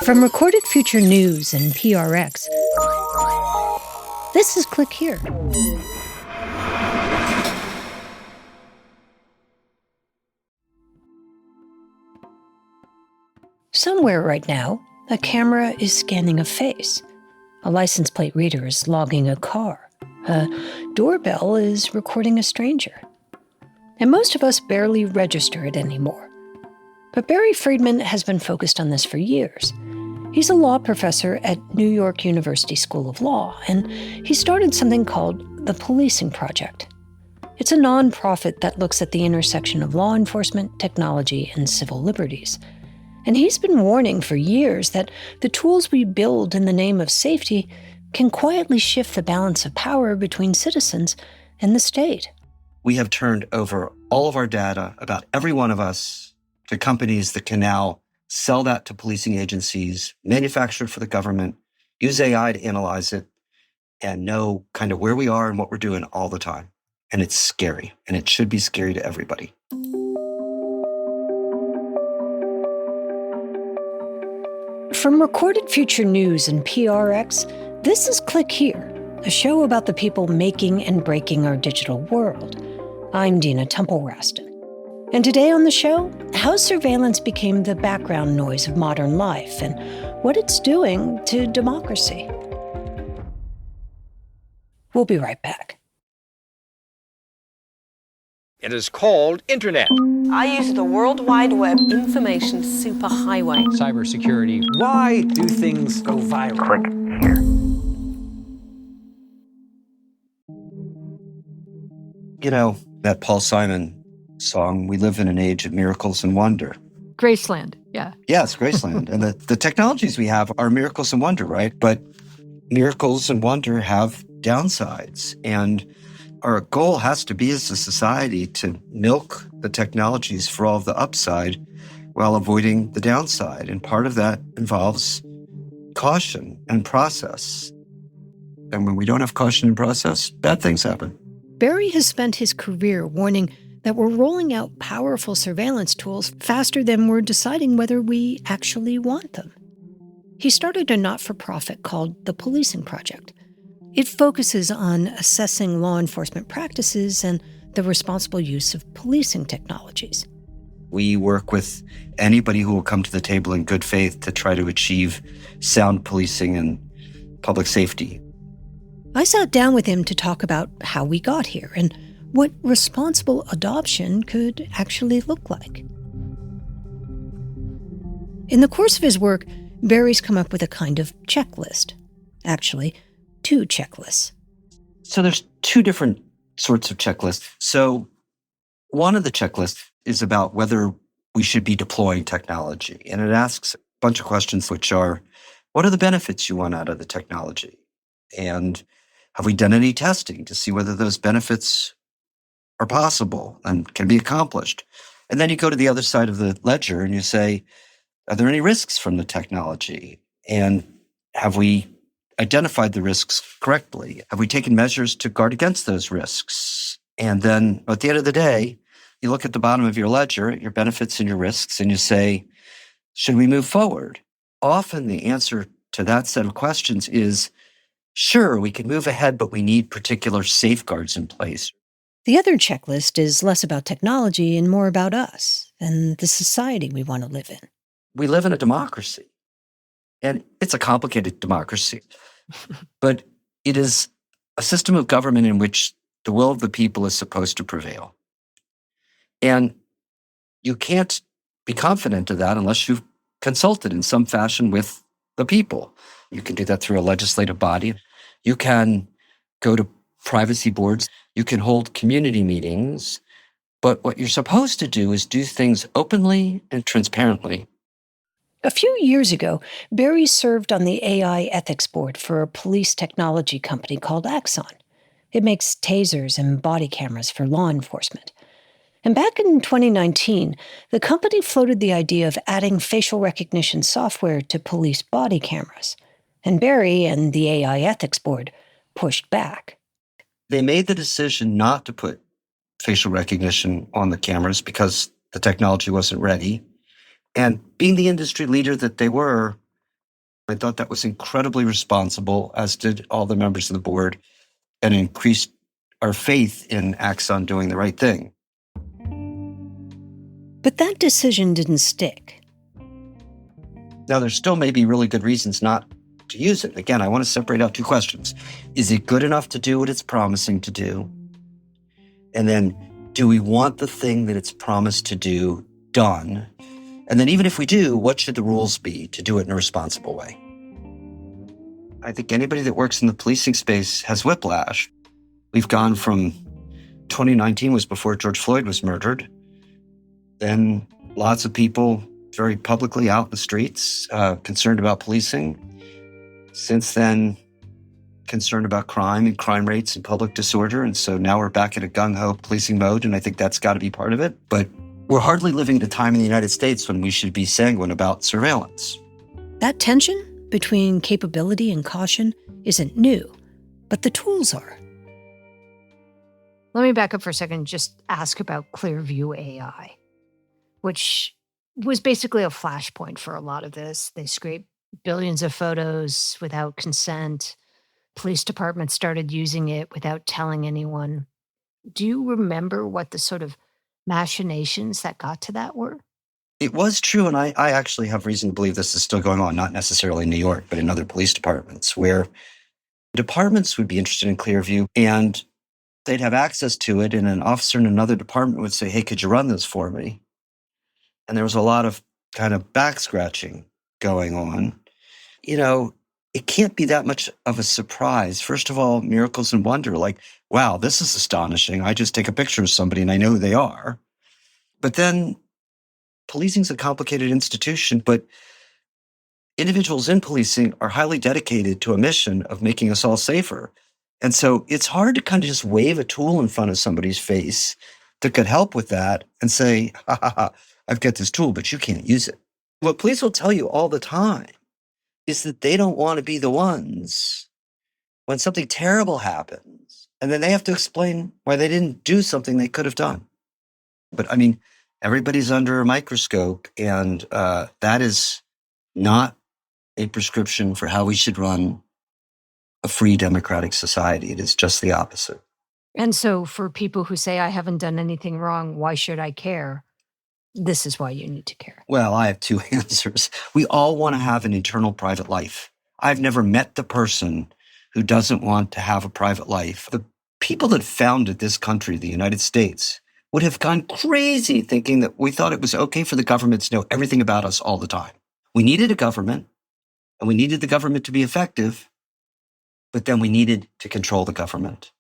From Recorded Future News and PRX, this is Click Here. Somewhere right now, a camera is scanning a face. A license plate reader is logging a car. A doorbell is recording a stranger. And most of us barely register it anymore. But Barry Friedman has been focused on this for years. He's a law professor at New York University School of Law, and he started something called the Policing Project. It's a nonprofit that looks at the intersection of law enforcement, technology, and civil liberties. And he's been warning for years that the tools we build in the name of safety can quietly shift the balance of power between citizens and the state. We have turned over all of our data about every one of us to companies that can now sell that to policing agencies, manufacture it for the government, use AI to analyze it, and know kind of where we are and what we're doing all the time. And it's scary, and it should be scary to everybody. From Recorded Future News and PRX, this is Click Here, a show about the people making and breaking our digital world. I'm Dina Temple-Raston. And today on the show, how surveillance became the background noise of modern life and what it's doing to democracy. We'll be right back. It is called Internet. I use the World Wide Web information superhighway. Cybersecurity. Why do things go viral? Click here. You know, that Paul Simon song, we live in an age of miracles and wonder. Graceland, yeah. Yes, Graceland. And the technologies we have are miracles and wonder, right? But miracles and wonder have downsides. And our goal has to be as a society to milk the technologies for all of the upside while avoiding the downside. And part of that involves caution and process. And when we don't have caution and process, bad things happen. Barry has spent his career warning that we're rolling out powerful surveillance tools faster than we're deciding whether we actually want them. He started a not-for-profit called the Policing Project. It focuses on assessing law enforcement practices and the responsible use of policing technologies. We work with anybody who will come to the table in good faith to try to achieve sound policing and public safety. I sat down with him to talk about how we got here and what responsible adoption could actually look like. In the course of his work, Barry's come up with a kind of checklist. Actually, 2 checklists. So there's 2 different sorts of checklists. So one of the checklists is about whether we should be deploying technology. And it asks a bunch of questions, which are, what are the benefits you want out of the technology? And have we done any testing to see whether those benefits are possible and can be accomplished? And then you go to the other side of the ledger and you say, are there any risks from the technology? And have we identified the risks correctly? Have we taken measures to guard against those risks? And then at the end of the day, you look at the bottom of your ledger, your benefits and your risks, and you say, should we move forward? Often the answer to that set of questions is, sure, we can move ahead, but we need particular safeguards in place. The other checklist is less about technology and more about us and the society we want to live in. We live in a democracy, and it's a complicated democracy, but it is a system of government in which the will of the people is supposed to prevail. And you can't be confident of that unless you've consulted in some fashion with the people. You can do that through a legislative body. You can go to privacy boards. You can hold community meetings. But what you're supposed to do is do things openly and transparently. A few years ago, Barry served on the AI ethics board for a police technology company called Axon. It makes tasers and body cameras for law enforcement. And back in 2019, the company floated the idea of adding facial recognition software to police body cameras. And Barry and the AI ethics board pushed back. They made the decision not to put facial recognition on the cameras because the technology wasn't ready. And being the industry leader that they were, I thought that was incredibly responsible, as did all the members of the board, and increased our faith in Axon doing the right thing. But that decision didn't stick. Now, there still may be really good reasons not to use it. Again, I want to separate out two questions. Is it good enough to do what it's promising to do? And then, do we want the thing that it's promised to do done? And then even if we do, what should the rules be to do it in a responsible way? I think anybody that works in the policing space has whiplash. We've gone from 2019 was before George Floyd was murdered. Then lots of people very publicly out in the streets, concerned about policing. Since then, concerned about crime and crime rates and public disorder. And so now we're back in a gung-ho policing mode, and I think that's got to be part of it. But we're hardly living at a time in the United States when we should be sanguine about surveillance. That tension between capability and caution isn't new, but the tools are. Let me back up for a second and just ask about Clearview AI, which was basically a flashpoint for a lot of this. They scraped billions of photos without consent. Police departments started using it without telling anyone. Do you remember what the sort of machinations that got to that were? It was true, and I actually have reason to believe this is still going on, not necessarily in New York, but in other police departments, where departments would be interested in Clearview, and they'd have access to it, and an officer in another department would say, hey, could you run this for me? And there was a lot of kind of back scratching going on. You know, it can't be that much of a surprise. First of all, miracles and wonder, like, wow, this is astonishing. I just take a picture of somebody and I know who they are. But then policing is a complicated institution, but individuals in policing are highly dedicated to a mission of making us all safer. And so it's hard to kind of just wave a tool in front of somebody's face that could help with that and say, ha, ha, ha, I've got this tool, but you can't use it. What police will tell you all the time is that they don't want to be the ones when something terrible happens, and then they have to explain why they didn't do something they could have done. But I mean, everybody's under a microscope, and that is not a prescription for how we should run a free democratic society. It is just the opposite. And so for people who say, I haven't done anything wrong, why should I care? This is why you need to care. Well, I have two answers. We all want to have an internal private life. I've never met the person who doesn't want to have a private life. The people that founded this country, the United States, would have gone crazy thinking that we thought it was okay for the government to know everything about us all the time. We needed a government, and we needed the government to be effective, but then we needed to control the government.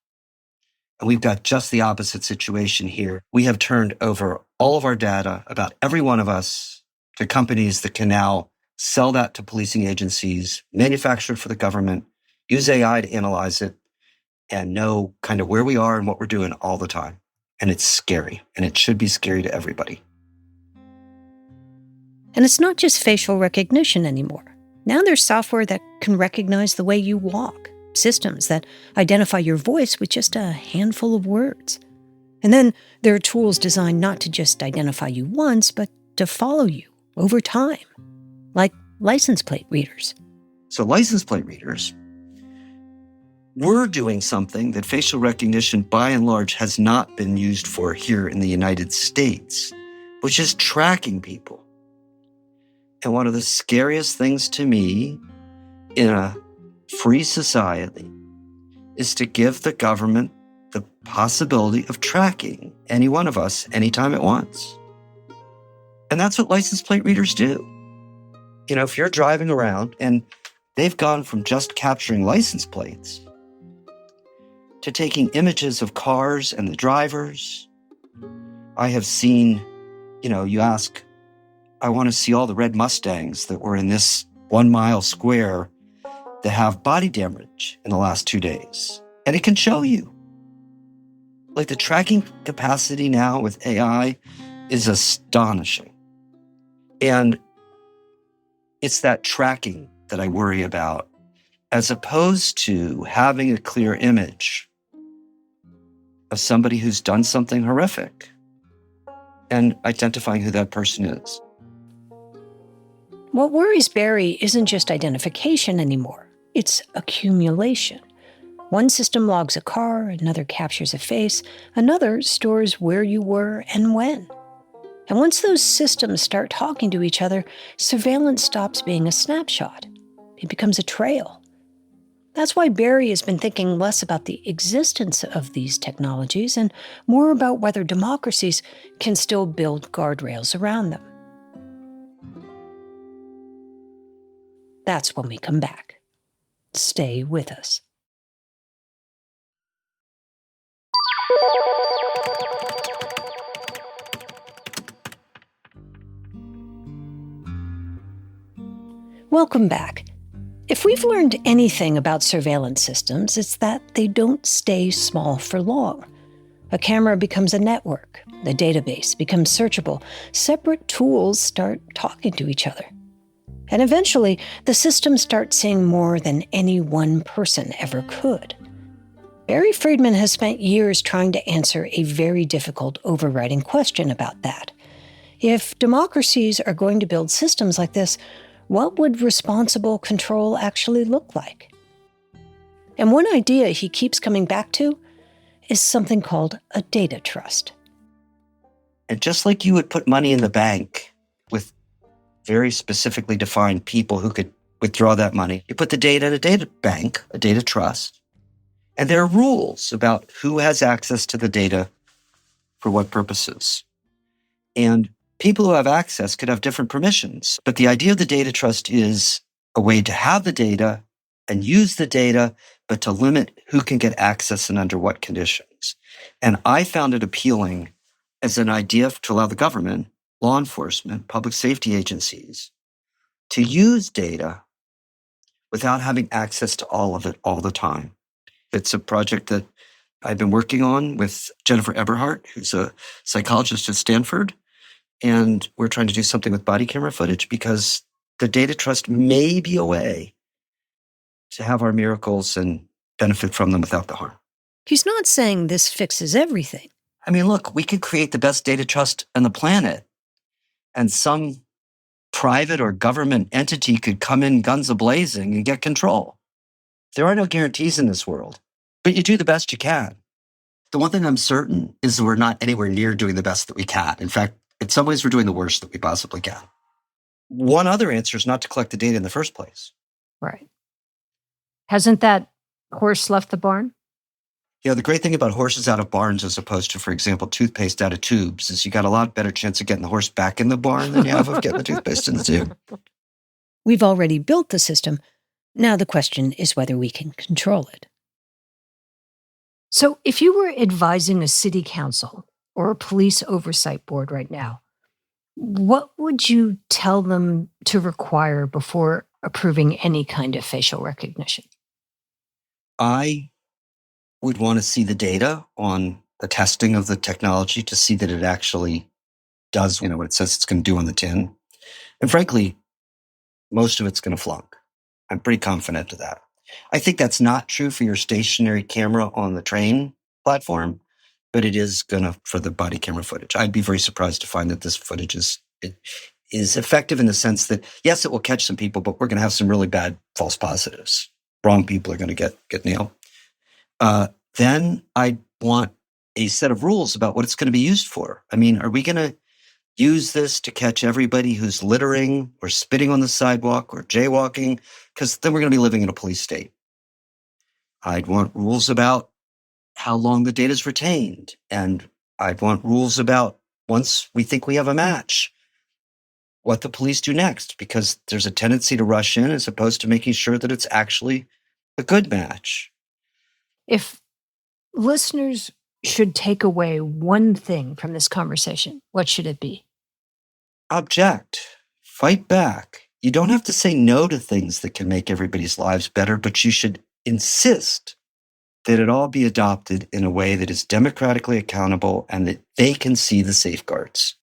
And we've got just the opposite situation here. We have turned over all of our data about every one of us to companies that can now sell that to policing agencies, manufacture it for the government, use AI to analyze it, and know kind of where we are and what we're doing all the time. And it's scary, and it should be scary to everybody. And it's not just facial recognition anymore. Now there's software that can recognize the way you walk, systems that identify your voice with just a handful of words. And then there are tools designed not to just identify you once, but to follow you over time, like license plate readers. So license plate readers, we're doing something that facial recognition by and large has not been used for here in the United States, which is tracking people. And one of the scariest things to me in a free society is to give the government the possibility of tracking any one of us anytime it wants. And that's what license plate readers do. You know, if you're driving around and they've gone from just capturing license plates to taking images of cars and the drivers. I have seen, you ask, I want to see all the red Mustangs that were in this 1 mile square that have body damage in the last 2 days. And it can show you. Like the tracking capacity now with AI is astonishing. And it's that tracking that I worry about, as opposed to having a clear image of somebody who's done something horrific and identifying who that person is. What worries Barry isn't just identification anymore, it's accumulation. One system logs a car, another captures a face, another stores where you were and when. And once those systems start talking to each other, surveillance stops being a snapshot. It becomes a trail. That's why Barry has been thinking less about the existence of these technologies and more about whether democracies can still build guardrails around them. That's when we come back. Stay with us. Welcome back. If we've learned anything about surveillance systems, it's that they don't stay small for long. A camera becomes a network. The database becomes searchable. Separate tools start talking to each other. And eventually, the system starts seeing more than any one person ever could. Barry Friedman has spent years trying to answer a very difficult overriding question about that. If democracies are going to build systems like this, what would responsible control actually look like? And one idea he keeps coming back to is something called a data trust. And just like you would put money in the bank with very specifically defined people who could withdraw that money, you put the data in a data bank, a data trust, and there are rules about who has access to the data for what purposes. And people who have access could have different permissions. But the idea of the data trust is a way to have the data and use the data, but to limit who can get access and under what conditions. And I found it appealing as an idea to allow the government, law enforcement, public safety agencies to use data without having access to all of it all the time. It's a project that I've been working on with Jennifer Eberhardt, who's a psychologist at Stanford. And we're trying to do something with body camera footage because the data trust may be a way to have our miracles and benefit from them without the harm. He's not saying this fixes everything. I mean, look, we could create the best data trust on the planet, and some private or government entity could come in guns a-blazing and get control. There are no guarantees in this world, but you do the best you can. The one thing I'm certain is that we're not anywhere near doing the best that we can. In fact, in some ways, we're doing the worst that we possibly can. One other answer is not to collect the data in the first place. Right. Hasn't that horse left the barn? The great thing about horses out of barns as opposed to, for example, toothpaste out of tubes is you got a lot better chance of getting the horse back in the barn than you have of getting the toothpaste in the tube. We've already built the system. Now the question is whether we can control it. So if you were advising a city council or a police oversight board right now, what would you tell them to require before approving any kind of facial recognition? I would want to see the data on the testing of the technology to see that it actually does, what it says it's going to do on the tin. And frankly, most of it's going to flunk. I'm pretty confident of that. I think that's not true for your stationary camera on the train platform, but it is going to for the body camera footage. I'd be very surprised to find that this footage is effective in the sense that, yes, it will catch some people, but we're going to have some really bad false positives. Wrong people are going to get nailed. Then I want a set of rules about what it's going to be used for. I mean, are we going to use this to catch everybody who's littering or spitting on the sidewalk or jaywalking? Because then we're going to be living in a police state. I'd want rules about how long the data is retained. And I'd want rules about once we think we have a match, what the police do next, because there's a tendency to rush in as opposed to making sure that it's actually a good match. If listeners should take away one thing from this conversation, what should it be? Object. Fight back. You don't have to say no to things that can make everybody's lives better, but you should insist that it all be adopted in a way that is democratically accountable and that they can see the safeguards.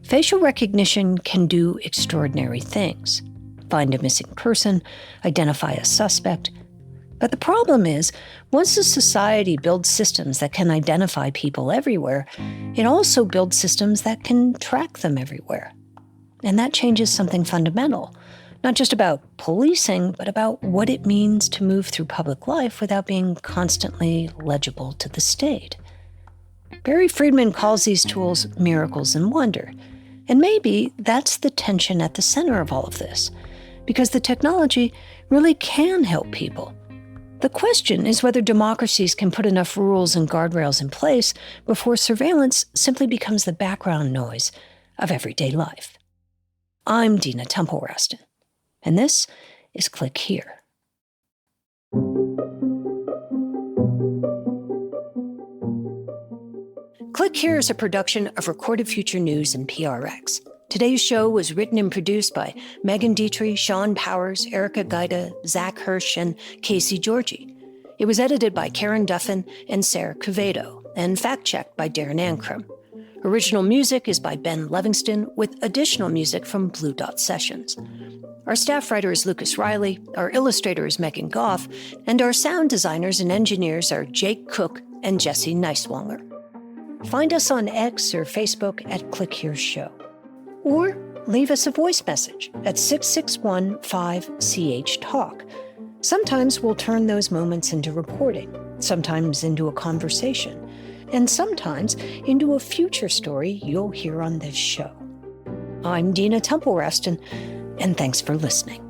Facial recognition can do extraordinary things. Find a missing person, identify a suspect. But the problem is, once a society builds systems that can identify people everywhere, it also builds systems that can track them everywhere. And that changes something fundamental, not just about policing, but about what it means to move through public life without being constantly legible to the state. Barry Friedman calls these tools miracles and wonder. And maybe that's the tension at the center of all of this, because the technology really can help people. The question is whether democracies can put enough rules and guardrails in place before surveillance simply becomes the background noise of everyday life. I'm Dina Temple-Raston, and this is Click Here. Click Here is a production of Recorded Future News and PRX. Today's show was written and produced by Megan Dietrich, Sean Powers, Erica Gaida, Zach Hirsch, and Casey Georgie. It was edited by Karen Duffin and Sarah Quevedo, and fact-checked by Darren Ankrum. Original music is by Ben Livingston, with additional music from Blue Dot Sessions. Our staff writer is Lucas Riley, our illustrator is Megan Goff, and our sound designers and engineers are Jake Cook and Jesse Neiswanger. Find us on X or Facebook at Click Here Show. Or leave us a voice message at 661-5CH-TALK. Sometimes we'll turn those moments into reporting, sometimes into a conversation, and sometimes into a future story you'll hear on this show. I'm Dina Temple-Raston, and thanks for listening.